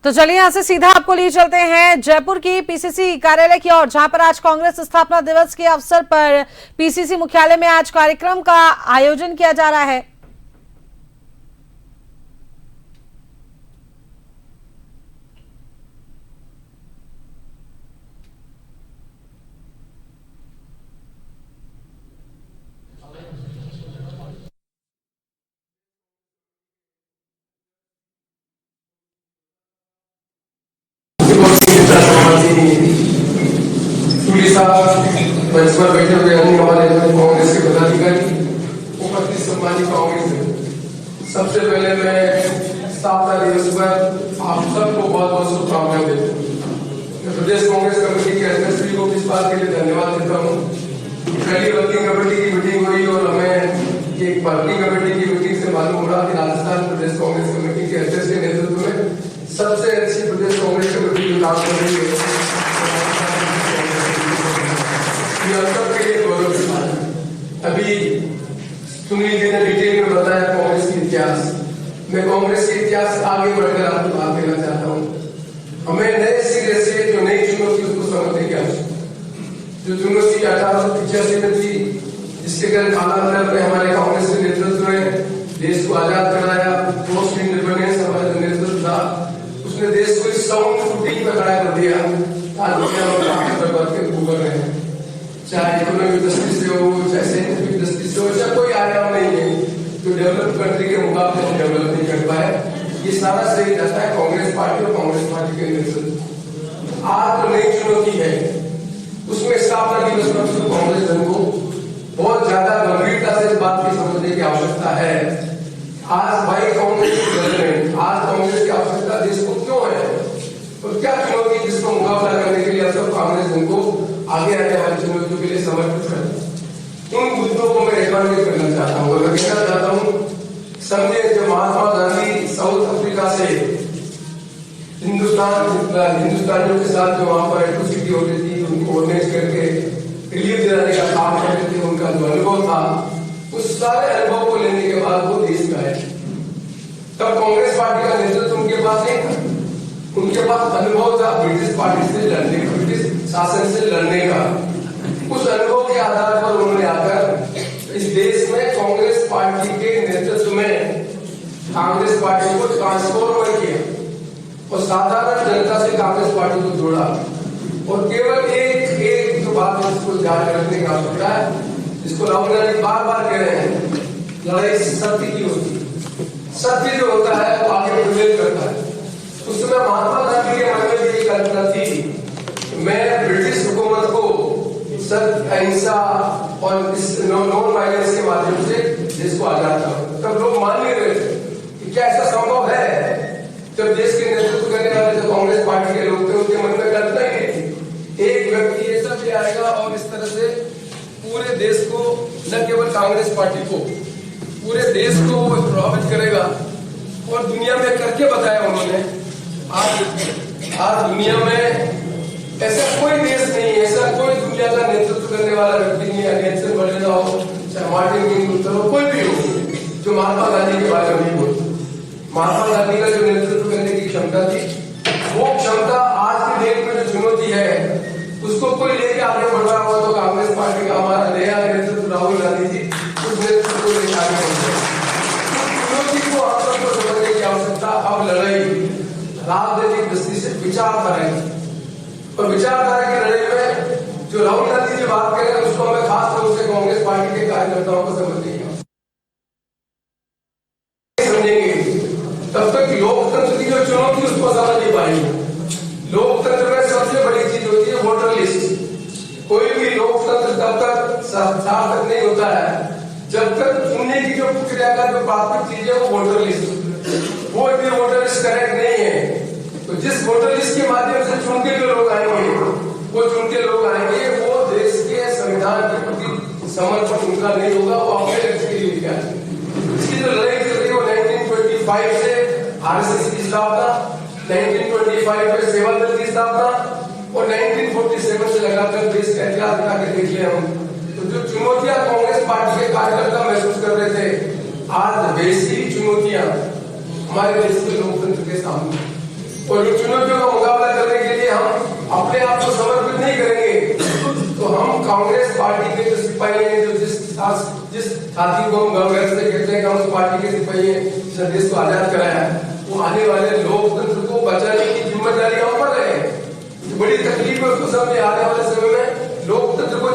तो चलिए यहाँ से सीधा आपको लिए चलते हैं जयपुर की पीसीसी कार्यालय की ओर, जहां पर आज कांग्रेस स्थापना दिवस के अवसर पर पीसीसी मुख्यालय में आज कार्यक्रम का आयोजन किया जा रहा है। मंच पर बैठे हुए अन्य हमारे कांग्रेस के पदाधिकारी, उपस्थित सम्मानित कांग्रेस, सबसे पहले मैं स्थापना दिवस पर आप सबको बहुत बहुत शुभकामनाएं देता हूँ। मैं प्रदेश कांग्रेस कमेटी के अध्यक्ष जी को इस बात के लिए धन्यवाद देता हूँ। पहली वर्किंग कमेटी की मीटिंग हुई और हमें एक वर्किंग कमेटी की मीटिंग से मालूम हो रहा कि राजस्थान प्रदेश कांग्रेस कमेटी के अध्यक्ष के नेतृत्व में सबसे अच्छी प्रदेश कांग्रेस कमेटी जो काम कर रही है, के लिए गौरव की बात है। अभी सुनील जी ने डिटेल में बताया कांग्रेस के इतिहास। मैं कांग्रेस के इतिहास आगे बढ़कर आपको बात करना चाहता हूँ। हमें नए सिरे से जो नई चुनौती उसको समझने की आवश्यकता है। जो चुनौती 1885 में थी, जिसके कारण कालांतर में हमारे कांग्रेस के नेतृत्व में देश को आजाद कराया, पोस्ट इंडिपेंडेंस हमारा जो नेतृत्व था उसने देश को इस साउंड फुटिंग पर खड़ा कर दिया। आज दुनिया में काफी बर्बाद के उभर रहे हैं, चाहे इकोनॉमिक दृष्टि से हो, चाहे साइंटिफिक दृष्टि से हो, चाहे कोई आयाम नहीं है जो डेवलप कंट्री के मुकाबले से डेवलप नहीं कर पाए। ये सारा श्रेय जाता है कांग्रेस पार्टी और कांग्रेस पार्टी के नेतृत्व। आज जो नई चुनौती है उसमें स्थापना दिवस पर कांग्रेस दल को बहुत ज्यादा गंभीरता से इस बात की समझने की आवश्यकता है। आज भाई कांग्रेस की गवर्नमेंट, आज कांग्रेस की आवश्यकता देश को क्यों है और क्या चुनौती जिसको मुकाबला करने के लिए सब कांग्रेस दल को आगे आने वाली चुनौतियों के लिए समर्पित करना। उन मुद्दों को मैं रिकॉर्ड करना चाहता हूँ और मैं कहना चाहता हूँ, समझे जब महात्मा गांधी साउथ अफ्रीका से हिंदुस्तानियों के साथ जो वहां पर एट्रोसिटी होती थी, उनको ऑर्गेनाइज करके रिलीफ दिलाने का काम करते थे, उनका जो अनुभव था उस सारे अनुभव को लेने के बाद वो देश में आए। तब कांग्रेस पार्टी का नेतृत्व उनके पास नहीं था, उनके पास अनुभव था ब्रिटिश पार्टी से लड़ने का, ब्रिटिश शासन से लड़ने का। उस अनुभव के आधार पर उन्होंने आकर इस देश में कांग्रेस पार्टी के नेतृत्व में कांग्रेस पार्टी को ट्रांसफॉर्म किया और साधारण जनता से कांग्रेस पार्टी को जोड़ा। और केवल एक जो बात है उसको ध्यान रखने का आवश्यकता है, जिसको राहुल गांधी बार बार कह रहे हैं, लड़ाई सत्य की होती है। सत्य जो होता है वो आगे प्रिवेल करता है। उस समय महात्मा गांधी के मन में ये कल्पना थी, मैं ब्रिटिश हुकूमत को सत्य, अहिंसा और इस नॉन वायलेंस के माध्यम से देश को आजाद करूं। तब लोग मान नहीं रहे थे कि क्या ऐसा संभव है। जब देश के नेतृत्व करने वाले जो कांग्रेस पार्टी के लोग थे उनके मन में कल्पना ही नहीं थी एक व्यक्ति ऐसा भी आएगा और इस तरह से पूरे देश को, न केवल कांग्रेस पार्टी को, पूरे देश को प्रभावित करेगा। और दुनिया में करके बताया उन्होंने। आज दुनिया में ऐसा कोई देश नहीं, ऐसा कोई दुनिया का नेतृत्व करने वाला व्यक्ति नहीं है, नेल्सन मंडेला हो, चाहे मार्टिन लूथर हो, कोई भी हो, जो महात्मा गांधी के बारे में नहीं बोलता। महात्मा गांधी का जो नेतृत्व करने की क्षमता थी, वो क्षमता आज की डेट में जो चुनौती है उसको कोई लेके आगे बढ़ रहा हो तो कांग्रेस पार्टी का हमारा नया नेतृत्व राहुल गांधी जी उस नेतृत्व को लेकर आगे बढ़ रहे हैं। चुनौती को आप सबको समझने की आवश्यकता। अब लड़ाई राजनीतिक दृष्टि से विचारधारा और विचारधारा की लड़ाई में जो राहुल गांधी जी बात कर रहे हैं उसको हमें खास तौर से कांग्रेस पार्टी के कार्यकर्ताओं को समझने की समझेंगे, तब तक लोकतंत्र की जो चुनौती उसको समझ नहीं पाएंगे। लोकतंत्र में सबसे बड़ी चीज होती है वोटर लिस्ट। कोई भी लोकतंत्र तब तक सार्थक नहीं होता है जब तक चुनने की जो प्रक्रिया का जो प्राथमिक चीज है वो वोटर लिस्ट। वो यदि वोटर लिस्ट करेक्ट नहीं है तो जिस वोटर लिस्ट के माध्यम से चुन के जो लोग आएंगे, वो चुन के लोग आएंगे, वो देश के संविधान के प्रति समर्पण उनका नहीं होगा, वो अपने लक्ष्य के लिए क्या। इसकी जो लड़ाई चल रही है वो 1925 से आरएसएस की स्थापना, 1925 में सेवा दल की स्थापना और 1947 से लगाकर देश का इतिहास बना के देख लिया हम। तो जो चुनौतियां कांग्रेस पार्टी के कार्यकर्ता महसूस कर रहे थे, आज वैसी चुनौतियां हमारे देश के लोकतंत्र के सामने। और और इन चुनौतियों का मुकाबला करने के लिए हम अपने आप को समर्पित नहीं करेंगे तो हम कांग्रेस पार्टी के जो सिपाही हैं, जो जिस साथी को हम गर्व से कहते हैं कि हम उस पार्टी के सिपाही हैं, जिस देश को आजाद कराया, वो आने वाले लोकतंत्र को बचाने की जिम्मेदारी हम पर है। बड़ी तकलीफ है उसको समझे, आने वाले समय में लोकतंत्र को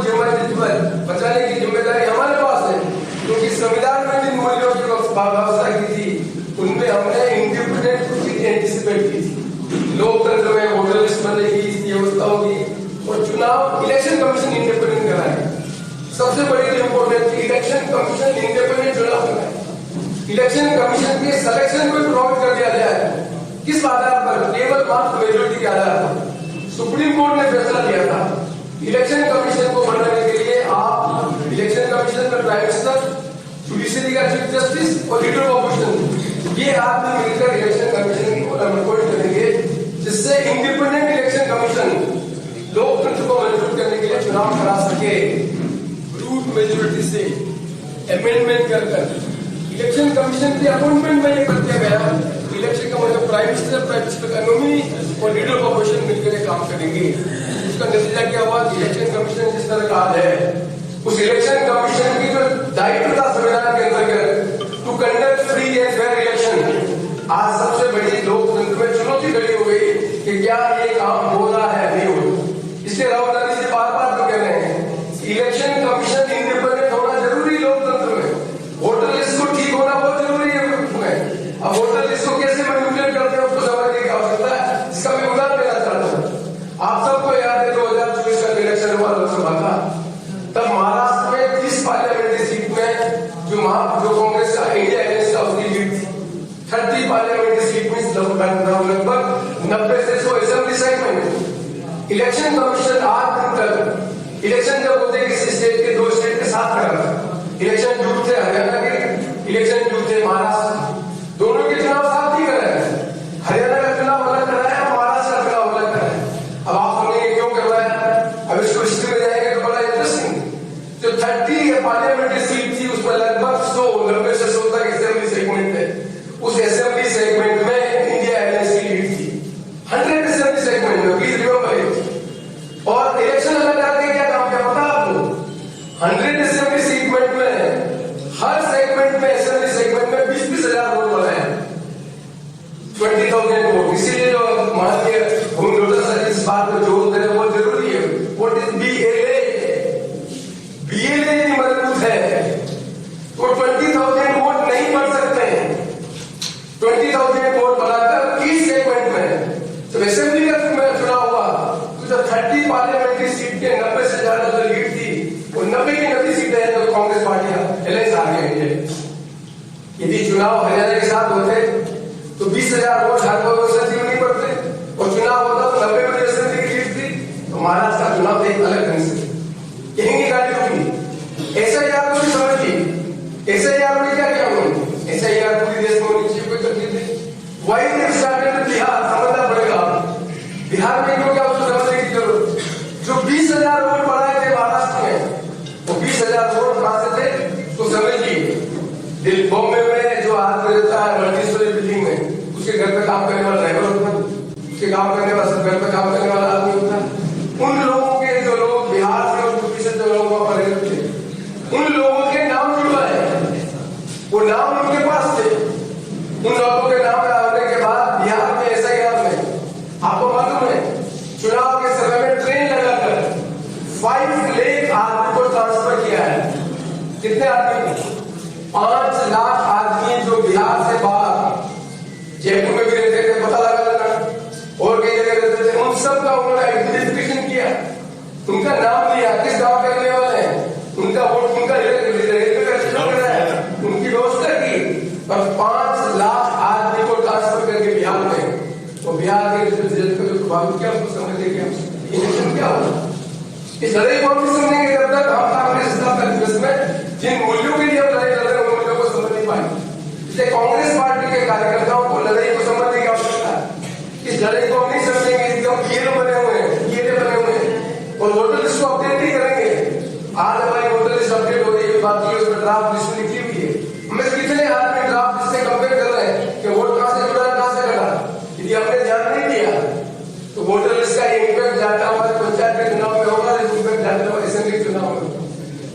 बचाने की जिम्मेदारी हमारे पास है, क्योंकि संविधान में जिन मूल्यों की व्यवस्था की थी उनमें हमने इंडिपेंडेंट चीजें एंटिसिपेट की थी। लोकतंत्र में वोटर लिस्ट बनेगी, इसकी व्यवस्था होगी और चुनाव इलेक्शन कमीशन इंडिपेंडेंट कराए। सबसे बड़ी जो इम्पोर्टेंट थी, इलेक्शन कमीशन इंडिपेंडेंट चुनाव कराए। इलेक्शन कमीशन के सिलेक्शन को प्रोवाइड कर दिया जाए। किस आधार पर? केवल मात्र मेजोरिटी के आधार पर। सुप्रीम कोर्ट ने फैसला किया था इलेक्शन कमीशन को बनाने के लिए आप इलेक्शन कमीशन में प्राइम मिनिस्टर, जुडिशरी का चीफ जस्टिस और लीडर ऑफ ऑपोजिशन, ये आदमी मिलकर इलेक्शन कमीशन को अपॉइंट करेंगे, जिससे इंडिपेंडेंट इलेक्शन कमीशन लोकतंत्र को मजबूत करने के लिए चुनाव करा सके। ब्रूट मेजोरिटी से अमेंडमेंट कर इलेक्शन कमीशन की अपॉइंटमेंट में ये कर दिया गया, इलेक्शन का मतलब प्राइम मिनिस्टर का नॉमिनी और लीडर ऑफ ऑपोजिशन मिलकर काम करेंगे। उसका नतीजा क्या हुआ? इलेक्शन कमीशन जिस तरह का है, उस इलेक्शन कमीशन की जो दायित्व था संविधान के अंतर्गत to conduct free and fair election, आज सबसे बड़ी लोकतंत्र में चुनौती खड़ी हो गई कि क्या ये काम हो रहा है, नहीं हो रहा। इसलिए राहुल गांधी जी बार-बार तो कह रहे हैं इलेक्शन कमीशन इंडिपेंडेंट होना जरूरी लोकतंत्र में। वोटर लिस्ट को ठीक होना बहुत जरूरी है। अब वोटर लिस्ट को कैसे मैनिपुलेट करते हैं उसको समझने की आवश्यकता है, जिसका मैं उदाहरण देना चाहता हूँ। आप सबको याद है 2024 का इलेक्शन हुआ लोकसभा का, तब महाराष्ट्र में 30 पार्लियामेंट्री सीट में जो कांग्रेस का इंडिया अलायंस का उसकी लीड थी, 30 पार्लियामेंट्री सीट में लगभग 90 से 100 असेंबली सेगमेंट। इलेक्शन कमीशन आज दिन तक इलेक्शन जब होते किसी स्टेट के 2 स्टेट के साथ लगा, इलेक्शन जुट थे हरियाणा के, इलेक्शन जुट थे महाराष्ट्र, दोनों के चुनाव साथ ही कराए। हरियाणा का चुनाव अलग कराया, महाराष्ट्र का चुनाव अलग कराया। अब आप सुनेंगे क्यों करवाया, अब इसको हिस्ट्री में जाएंगे तो बड़ा इंटरेस्टिंग। जो 30 पार्लियामेंट्री सीट थी उसमें लगभग 90 से 100 तक असेंबली सेगमेंट थे। उस असेंबली सेगमेंट में इंडिया अलायंस की लीड थी, 100 असेंबली सेगमेंट में, प्लीज रिमेंबर इट। और इलेक्शन अलग करके क्या काम किया पता आपको? 100 असेंबली सेगमेंट में हर सेगमेंट में असेंबली सेगमेंट में 20-20 हजार वोट बनाए, 20,000 वोट। इसीलिए जो माननीय होम लोटस सर इस बात को जोर दे रहे हैं बहुत जरूरी है। What is BLA? BLA की मजबूत है तो 20,000 वोट नहीं बढ़ सकते हैं। 20,000 वोट बनाकर इस सेगमेंट में जब असेंबली का चुनाव हुआ तो जब 30 पार्लियामेंट्री सीट के 90 से ज्यादा जो लीड थी, और 90 की 90 सीटें हैं तो कांग्रेस पार्टी अलायंस आ गई। यदि चुनाव हरियाणा के साथ होते तो 20,000 वोट हर कोई असेंबली में नहीं पड़ते, और चुनाव होता तो 90 में असेंबली की लीड थी तो महाराष्ट्र का चुनाव एक अलग ढंग से कहेंगे गाड़ी होगी। SIR को भी समझ ली, SIR में क्या क्या होगी, SIR पूरी देश में होनी चाहिए, कोई तकलीफ नहीं। वाई ने स्टार्टेड बिहार, समझना पड़ेगा बिहार में क्यों क्या उसको समझने की जरूरत। जो 20,000 वोट बढ़ाए थे महाराष्ट्र में, वो 20,000 वोट कहां से थे तो समझिए, बॉम्बे में जो आदमी रहता है मल्टी-स्टोरी बिल्डिंग में, उसके घर पे काम करने वाला ड्राइवर होता है, उसके काम करने वाला घर पे काम करने वाला आदमी होता है। उन लोगों के जो लोग बिहार से और यूपी से जो लोग पढ़े थे, उन लोगों के नाम जुड़वाए, वो नाम उनके पास थे। उन लोगों के नाम होने के बाद बिहार में SIR में आपको मालूम है चुनाव के समय में ट्रेन लगाकर 5 लाख आदमी को ट्रांसफर किया है। कितने आदमी को? 5 लाख आदमी जो बिहार से बाहर, जयपुर में भी रहते थे, पता लगा और कई जगह रहते थे, उन सब का उन्होंने आइडेंटिफिकेशन किया, उनका नाम लिया, किस गांव के रहने वाले हैं, उनका वोट, उनका रेलवे का चिन्ह कराया, उनकी व्यवस्था की, और 5 लाख आदमी को ट्रांसफर करके बिहार में, तो बिहार के रिजल्ट को जो प्रभावित किया उसको समझते क्या इलेक्शन क्या होगा। इस लड़ाई को हम समझेंगे जब तक हम कांग्रेस दिवस में जिन मूल्यों के लिए हम लड़ाई लड़ रहे हैं उन मूल्यों को समझ नहीं पाएंगे। इसलिए कांग्रेस पार्टी के कार्यकर्ताओं को लड़ाई को समझने की आवश्यकता है। इस लड़ाई को हम नहीं समझेंगे, एकदम खेल बने हुए हैं, ये बने हुए हैं, और वोटर लिस्ट को अपडेट नहीं करेंगे। आज हमारी वोटर लिस्ट अपडेट हो रही है, बात की उसमें ड्राफ्ट लिस्ट लिखी हुई है, हमें कितने आदमी ड्राफ्ट लिस्ट से कंपेयर कर रहे हैं कि वोट कहां से जुड़ा, कहां से कटा। यदि हमने ध्यान नहीं दिया तो वोटर लिस्ट का इम्पैक्ट जाता हमारे पंचायत के चुनाव में होगा, इम्पैक्ट जाता है असेंबली चुनाव में।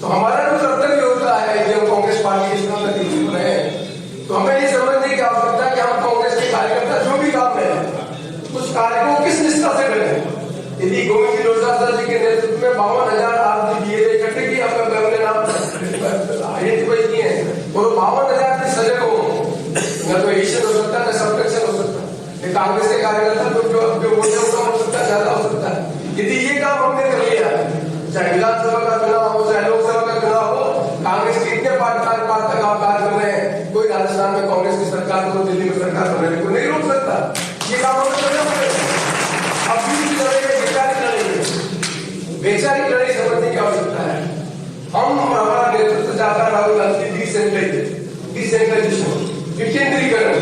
तो हमारा जो कर्तव्य होता है कि हम कांग्रेस पार्टी के चुनाव नतीजे रहे तो हमें ये समझने की आवश्यकता है कि हम कांग्रेस के कार्यकर्ता जो भी काम है उस कार्य को किस निष्ठा से करें। यदि गोविंद जी लोचासा जी के नेतृत्व में 52,000 आदमी इकट्ठे किए, हमने नाम आइडेंटिफाई किए हैं और 52,000 की सजग हो, न तो एडिशन हो सकता है न सब्ट्रैक्शन हो सकता है। कांग्रेस के कार्यकर्ता तो जो वोट है कम हो सकता है, ज्यादा हो सकता है। यदि ये काम हमने कर लिया है, चाहे विधानसभा का चुनाव हो चाहे लोकसभा का चुनाव हो, कांग्रेस के इतने पार्ट तक आप कार्य कर रहे हैं, कोई राजस्थान में कांग्रेस की सरकार को दिल्ली में सरकार बनाने को नहीं रोक सकता। ये काम हमने करना पड़ेगा। अब वैचारिक लड़ाई समझने की आवश्यकता है। हम हमारा नेतृत्व चाहता है राहुल गांधी डिसेंट्रलाइजेशन, विकेंद्रीकरण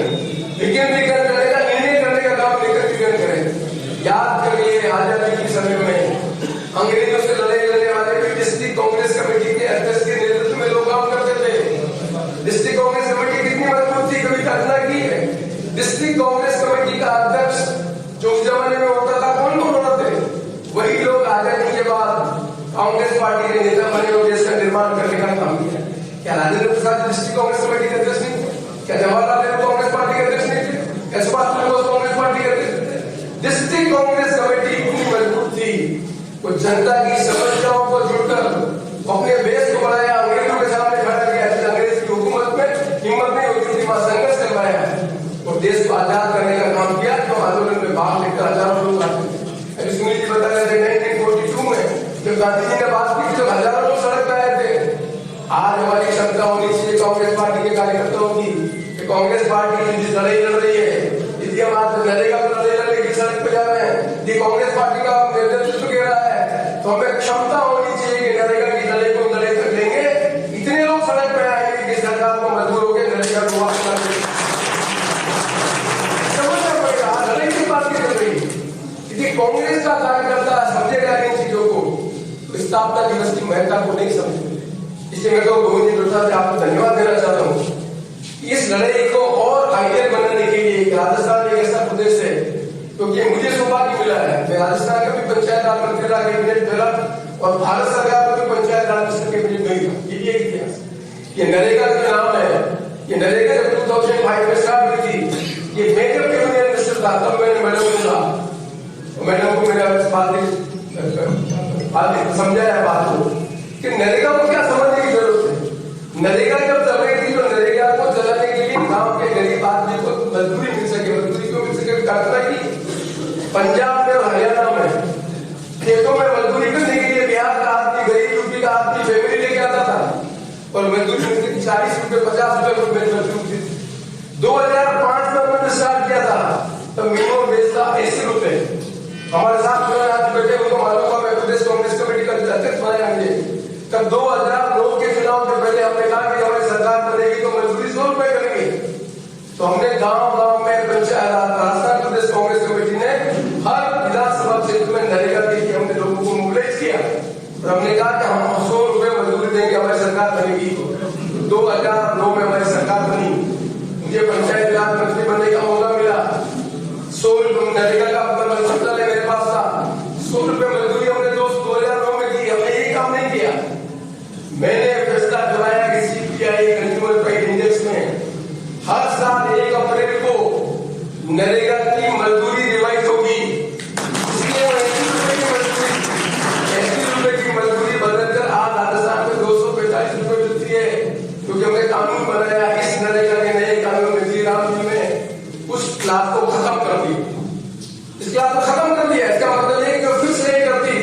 करने का, निर्णय करने का काम एकत्रीकरण करें। याद करिए आजादी के समय में अंग्रेजों से लड़ाई लड़ने वाले भी डिस्ट्रिक्ट कांग्रेस कमेटी के अध्यक्ष के नेतृत्व में लोग काम करते थे। डिस्ट्रिक्ट कांग्रेस कमेटी कितनी मजबूत थी, कभी कल्पना की है? डिस्ट्रिक्ट कांग्रेस कमेटी का अध्यक्ष जो उस जमाने में होता था, कौन होते वही लोग आजादी के बाद कांग्रेस पार्टी के नेता बने और देश का निर्माण करने का काम किया। क्या राजेंद्र प्रसाद डिस्ट्रिक्ट कांग्रेस कमेटी के अध्यक्ष नहीं थे? क्या जवाहरलाल नेहरू कांग्रेस पार्टी के अध्यक्ष नहीं थे? क्या सुभाष चंद्र बोस कांग्रेस पार्टी के अध्यक्ष थे? डिस्ट्रिक्ट कांग्रेस कमेटी इतनी मजबूत थी, वो जनता की समस्याओं को जुड़कर अपने बेस को बढ़ाया, अंग्रेजों के सामने खड़ा किया। अंग्रेज की हुकूमत में हिम्मत नहीं होती थी, वहां संघर्ष करवाया और देश को आजाद करने का काम किया। तो आंदोलन में भाग लेकर हजारों लोग आते थे। सुनील जी बता रहे थे 1942 में जब गांधी जी ने बात की तो हजारों लोग सड़क पे आए थे। आज हमारी क्षमता होनी चाहिए कांग्रेस पार्टी के कार्यकर्ताओं की कि कांग्रेस पार्टी जिस लड़ाई लड़ रही है, यदि हम आज नरेगा पर लड़ाई लड़ने की सड़क पे जा रहे हैं, यदि कांग्रेस पार्टी का नेतृत्व कह रहा है तो हमें क्षमता होनी चाहिए कि नरेगा की लड़ाई को लड़ाई कर लेंगे। इतने लोग सड़क पे आएंगे कि सरकार को मजबूर होकर नरेगा को वापस कर देंगे। समझना पड़ेगा लड़ाई की बात नहीं कर रही। कांग्रेस का कार्यकर्ता समझेगा इन चीजों को, स्थापना दिवस की महत्ता को नहीं समझेगा। इसलिए मैं तो गोविंद जी लोचासा से आपको धन्यवाद देना चाहता हूँ। इस लड़ाई को और आइडियल बनाने के लिए राजस्थान एक ऐसा प्रदेश है, क्योंकि मुझे सौभाग्य मिला है, मैं राजस्थान का भी पंचायत राज मंत्री रहा कैबिनेट मेरा और भारत सरकार में भी पंचायत राज मंत्री कैबिनेट नहीं था। ये भी एक इतिहास। ये नरेगा का नाम है, ये नरेगा जब 2005 में स्टार्ट हुई थी, ये मैं जब कैबिनेट मिनिस्टर था तब मैंने मैडम को कहा, मैडम को मेरा बात समझाया बात को कि नरेगा को क्या समझने की जरूरत है। नरेगा जब चल रही थी तो नरेगा को चलाने के लिए गांव के गरीब आदमी को मजदूरी मिल सके। मजदूरी क्यों मिल सके? कल्पना की पंजाब में और हरियाणा में खेतों में मजदूरी करने के लिए बिहार का आदमी, गरीब यूपी का आदमी फैमिली लेके आता था और मजदूरी मिलती थी 40 रुपए 50 रुपए मजदूरी। 2005 में मैंने स्टार्ट किया था तो मिनिमम वेज था 80 रुपए। हमारे साथ आज बैठे उनको मालूम हुआ, मैं प्रदेश कांग्रेस कमेटी का अध्यक्ष बनाया मुझे। तब 2009 के चुनाव से पहले हमने कहा कि हमारी सरकार बनेगी तो मजदूरी 100 रुपए करेंगे। तो हमने गांव-गांव में पंचायत राजस्थान प्रदेश कांग्रेस कमेटी ने हर विधानसभा क्षेत्र में नरेगा के लिए हमने लोगों को मोबिलाइज किया और हमने कहा कि हम 100 रुपए मजदूरी देंगे, हमारी सरकार बनेगी। 2009 में हमारी सरकार बनी, मुझे पंचायत राज मंत्री बनने का मौका मिला। 100 रुपए नरेगा का मंत्रालय मेरे पास था, 100 रुपए मजदूरी हमने 2009 में की। हमने यही काम नहीं किया। मैंने फैसला कराया कि सीपीआई कंज्यूमर प्राइस इंडेक्स में हर साल 1 अप्रैल को नरेगा की मजदूरी रिवाइज होगी। इसलिए 80 रुपए की मजदूरी बदलकर आज राजस्थान में 245 रुपए मिलती है, क्योंकि हमने कानून बनाया। इस नरेगा के नए कानून में श्री राम जी ने उस क्लास को खत्म कर दिया। इस क्लास को खत्म कर दिया, इसका मतलब ये कि फिक्स नहीं करती,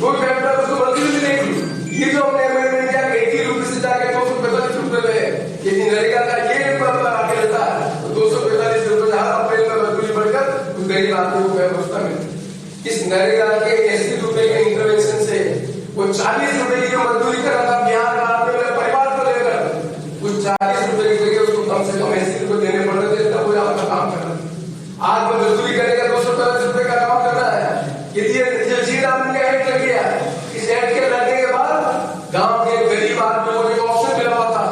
कोई फैक्टर उसको मजदूरी मिलेगी। ये जो हमने अमेंडमेंट किया 80 रुपए से जाके 245 रुपए में, यदि नरेगा का ये प्रॉब्लम आगे रहता तो 245 रुपए हर अप्रैल में मजदूरी बढ़कर उस गरीब आदमी को व्यवस्था मिलती। इस नरेगा के 80 रुपए के इंटरवेंशन से वो 40 रुपए की जो मजदूरी कर रहा था बिहार का आदमी मेरे परिवार को लेकर, उस 40 रुपए की जगह उसको कम से कम 80 रुपए देने पड़ रहे थे, तब वो यहाँ का काम कर रहा था। आज वो मजदूरी करेगा 245 रुपए का काम कर रहा है। यदि श्री राम का ऐड लग गया, इस ऐड के लगने के बाद गांव के गरीब आदमी को एक ऑप्शन मिला हुआ था,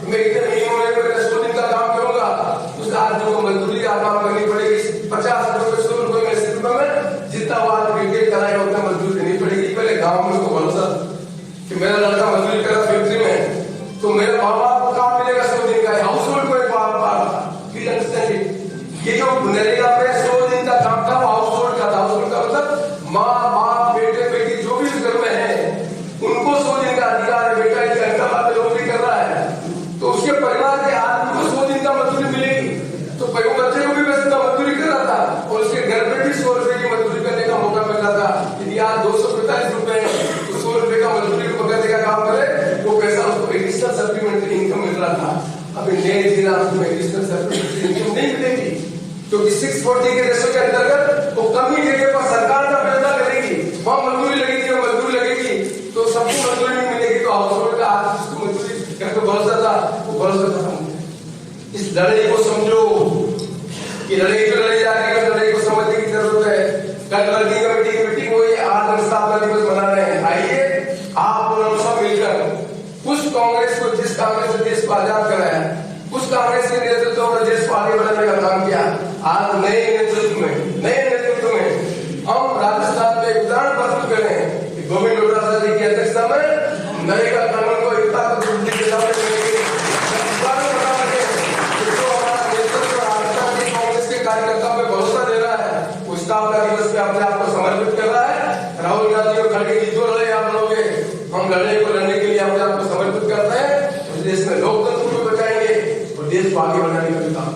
मैं इतने मिनिमम लेकर 100 दिन का काम करूंगा, उस आदमी को मजदूरी का काम करनी पड़ेगी। 50 रुपए 100 रुपए में हुआ क्रिकेट कराए उतना मजदूरी देनी पड़ेगी। पहले गांव में उसको भरोसा कि मेरा लड़का मजदूरी करा फैक्ट्री में, तो मेरे माँ बाप को काम मिलेगा 100 दिन का। हाउस होल्ड को एक ये जो नरेगा पे 100 दिन का काम था वो हाउस होल्ड का था। हाउस होल्ड का मतलब माँ बाप बेटे बेटी जो भी घर में है उनको 100 दिन का अधिकार है। बेटा 1 घंटा बाद नौकरी कर रहा है तो उसके परिवार के आदमी को 100 दिन का मजदूरी मिलेगी। तो पहले बच्चे को भी वैसे का मजदूरी कर रहा था और उसके घर में भी 100 रुपए की मजदूरी करने का मौका मिल रहा था। यदि आज 245 रुपए तो 100 रुपए का मजदूरी पकड़ने का काम करे वो पैसा उसको एडिशनल सप्लीमेंट्री इनकम मिल रहा था। अभी नए जिला में एडिशनल सप्लीमेंट्री इनकम नहीं मिलेगी क्योंकि 640 के रेशो के अंतर्गत वो कमी जगह पर सरकार का फैसला करेगी, वहां मजदूरी लगेगी और मजदूरी लगेगी तो सबको मजदूरी नहीं मिलेगी। तो हाउस होल्ड का आज जिसको मजदूरी करके भरोसा था वो भरोसा खत्म हो गया। इस लड़ाई को समझो कि लड़ाई जो लड़ी जा रही है लड़ाई को समझने की जरूरत है। कल वर्किंग कमेटी की मीटिंग हुई, आज हम स्थापना दिवस मना रहे हैं। आइए आप और हम सब मिलकर उस कांग्रेस को जिस कांग्रेस ने देश को आजाद कराया उस कांग्रेस के नेतृत्व में देश को आगे बढ़ाने का काम किया। आज नए नेतृत्व में हम राजस्थान में उदाहरण प्रस्तुत करें। गोविंद डोटासरा जी की अध्यक्षता में नरेगा कानून को एकता के सामने कांग्रेस के कार्यकर्ताओं पे भरोसा दे रहा है, वो स्थापना दिवस पे अपने आप को समर्पित कर रहा है। राहुल गांधी और खड़गे जी जो लड़ाई आप लड़ोगे हम लड़ाई को लड़ने के लिए अपने आप को समर्पित करते हैं। देश में लोकतंत्र को बचाएंगे और देश को आगे बढ़ाने का भी काम।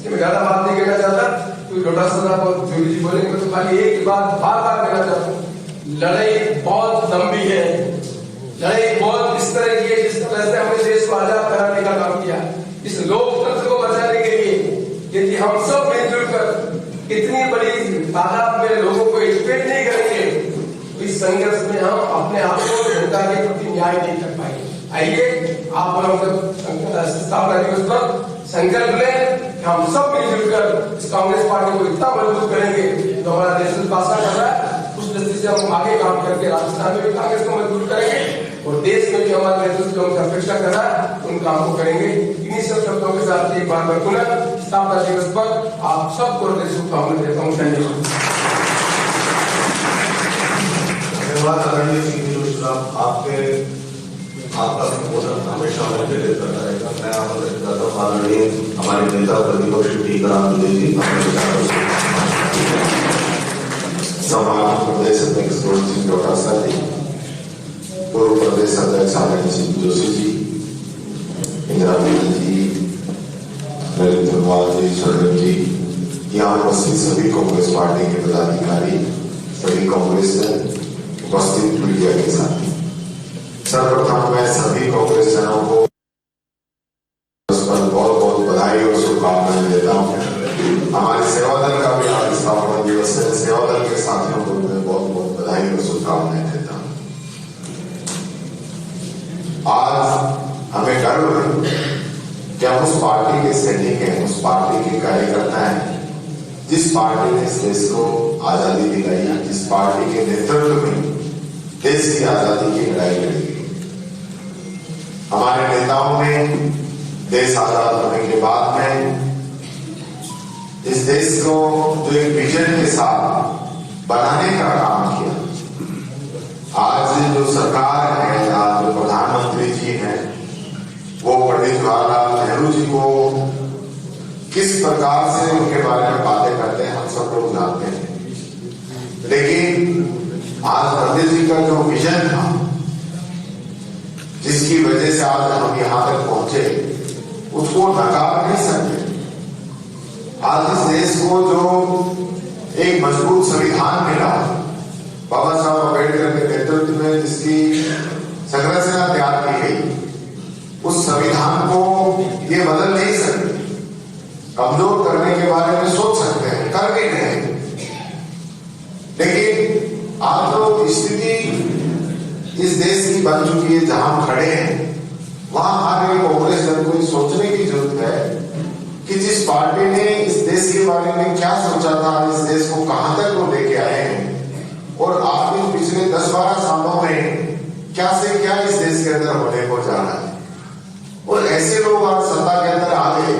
मैं ज्यादा बात नहीं कहना चाहता क्योंकि डोटासरा और जोगी जी बोलेंगे तो खाली एक बात बार बार कहना चाहता हूँ, लड़ाई बहुत लंबी है, लड़ाई बहुत इस तरह की है जिस तरह से हमने देश को आजाद कराने का काम किया। इस लोकतंत्र को बचाने के लिए यदि हम सब मिलजुल कर इतनी बड़ी तादाद में लोगों को एकजुट नहीं करेंगे तो इस संघर्ष में हम अपने आप को जनता के प्रति न्याय नहीं कर पाएंगे। आइए आप स्थापना दिवस पर संकल्प लें, हम सब मिलजुल कर इस कांग्रेस पार्टी को इतना मजबूत करेंगे तो हमारा नेशनल पासा कर रहा है उस दृष्टि से हम आगे काम करके राजस्थान में भी कांग्रेस को मजबूत करेंगे और देश में भी हमारा नेतृत्व जो अपेक्षा कर रहा है उन काम को करेंगे। इन्हीं सब शब्दों के साथ एक बार मैं पुनः स्थापना दिवस पर आप सबको शुभकामनाएं देता हूँ। धन्यवाद आदरणीय श्री साहब, आपका संबोधन हमेशा मुझे लेकर रहेगा। मैं आमंत्रित करता हूँ आदरणीय हमारे नेता प्रतिपक्ष टीकाराम जी सम्मान प्रदेश अध्यक्ष गोविंद सिंह डोटासरा जी, पूर्व प्रदेश अध्यक्ष आनंद सिंह जोशी जी, इंदिरा जी, नरेंद्र कुमार जी, स्वर्णिम जी, यहाँ उपस्थित सभी कांग्रेस पार्टी के पदाधिकारी, सभी कांग्रेस उपस्थित मीडिया के साथी, सर्वप्रथम मैं सभी कांग्रेस जनों को बहुत बहुत बधाई और शुभकामनाएं देता हूँ। हमारे सेवा दल का भी आज स्थापना दिवस है, सेवा दल के साथियों को मैं बहुत बहुत बधाई और शुभकामनाएं देता हूँ। आज हमें गर्व है कि हम उस पार्टी के सैनिक हैं, उस पार्टी के कार्यकर्ता हैं जिस पार्टी ने इस देश को आजादी दिलाई, जिस पार्टी के नेतृत्व में देश की आजादी की लड़ाई लड़ी। हमारे नेताओं ने देश आजाद होने के बाद में इस देश को जो एक विजन के साथ बनाने का काम किया। आज जो सरकार है, आज जो प्रधानमंत्री जी हैं, वो पंडित जवाहरलाल नेहरू जी को किस प्रकार से उनके बारे में बातें करते हैं हम सब लोग जानते हैं। लेकिन आज पंडित जी का जो विजन था जिसकी वजह से आज हम यहाँ तक पहुंचे उसको नकार नहीं सकते। आज इस देश को जो एक मजबूत संविधान मिला बाबा साहब अम्बेडकर के नेतृत्व में जिसकी संरचना तैयार की गई, उस संविधान को ये बदल नहीं सकते। कमजोर करने के बारे में सोच सकते हैं, कर भी रहे, लेकिन आज तो स्थिति इस देश की बन चुकी है जहां हम खड़े हैं वहां हमारे कांग्रेस दल को सोचने की जरूरत है कि जिस पार्टी ने इस देश के बारे में क्या सोचा था, इस देश को कहां तक वो लेके आए हैं और आपने पिछले 10-12 सालों में क्या से क्या इस देश के अंदर होने को जा रहा है। और ऐसे लोग आज सत्ता के अंदर आ गए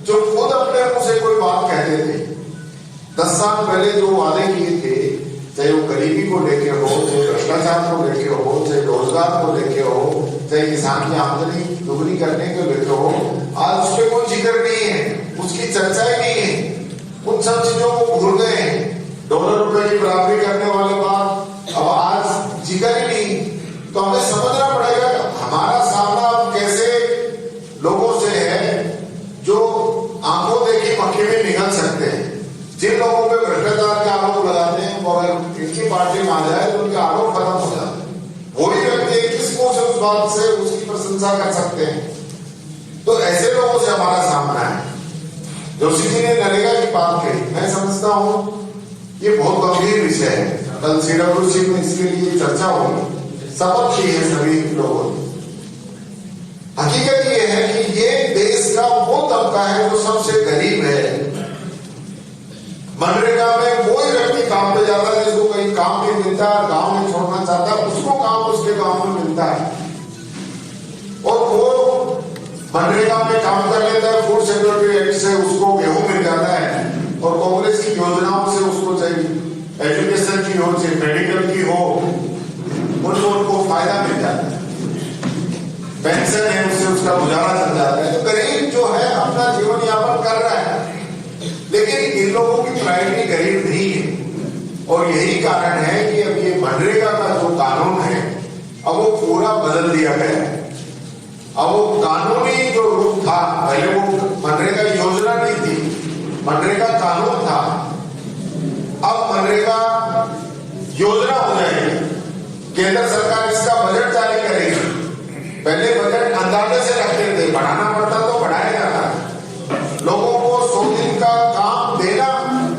जो खुद अपने मुंह से कोई बात कहते थे। 10 साल पहले जो वादे किए थे गरीबी को लेके हो, चाहे भ्रष्टाचार को लेके हो, चाहे रोजगार को लेके हो, चाहे किसान की आमदनी दोगुनी करने को लेके हो, आज उस पर कोई जिक्र नहीं है, उसकी चर्चा ही नहीं है। उन सब चीजों को भूल गए। $1 की बराबरी करने वाले बात अब आज जिक्र ही नहीं। तो हमें समझना पड़ेगा हमारा सामना अब कैसे लोगों से है जो आंखों देखी मक्खी में निकल सकते हैं। जिन लोगों पे भ्रष्टाचार के आरोप लगाते हैं और इनकी पार्टी में आ जाए तो उनके आरोप खत्म हो जाते हैं। वही व्यक्ति किस मुंह से उस बात से उसकी प्रशंसा कर सकते हैं। तो ऐसे लोगों से हमारा सामना है। जोशी जी ने नरेगा की बात कही, मैं समझता हूं ये बहुत गंभीर विषय है। कल CWC में इसके लिए चर्चा हुई, शपथ ली है सभी लोगों ने। हकीकत ये है कि ये देश का वो तबका है जो सबसे गरीब है। मनरेगा में कोई व्यक्ति काम पे जाता है जिसको कहीं काम नहीं मिलता, गांव में छोड़ना चाहता है, उसको काम उसके गांव में मिलता है और वो मनरेगा में काम कर लेता है। फूड सिक्योरिटी एक्ट से उसको गेहूं मिल जाता है और कांग्रेस की योजनाओं से उसको चाहिए एजुकेशन की हो, चाहे मेडिकल की हो, उनको फायदा मिल जाता है। पेंशन है, उससे उसका गुजारा चल जाता है। तो गरीब जो है अपना जीवन यापन कर रहा है, लेकिन इन लोगों की प्रायोरिटी गरीब नहीं है। और यही कारण है कि अब ये मनरेगा का जो कानून है अब वो पूरा बदल दिया गया है। अब वो कानूनी जो रूप था, पहले वो मनरेगा योजना नहीं थी, मनरेगा कानून था, अब मनरेगा योजना हो जाएगी। केंद्र सरकार इसका बजट जारी करेगी। पहले बजट अंदाजे से रखते थे, बढ़ाना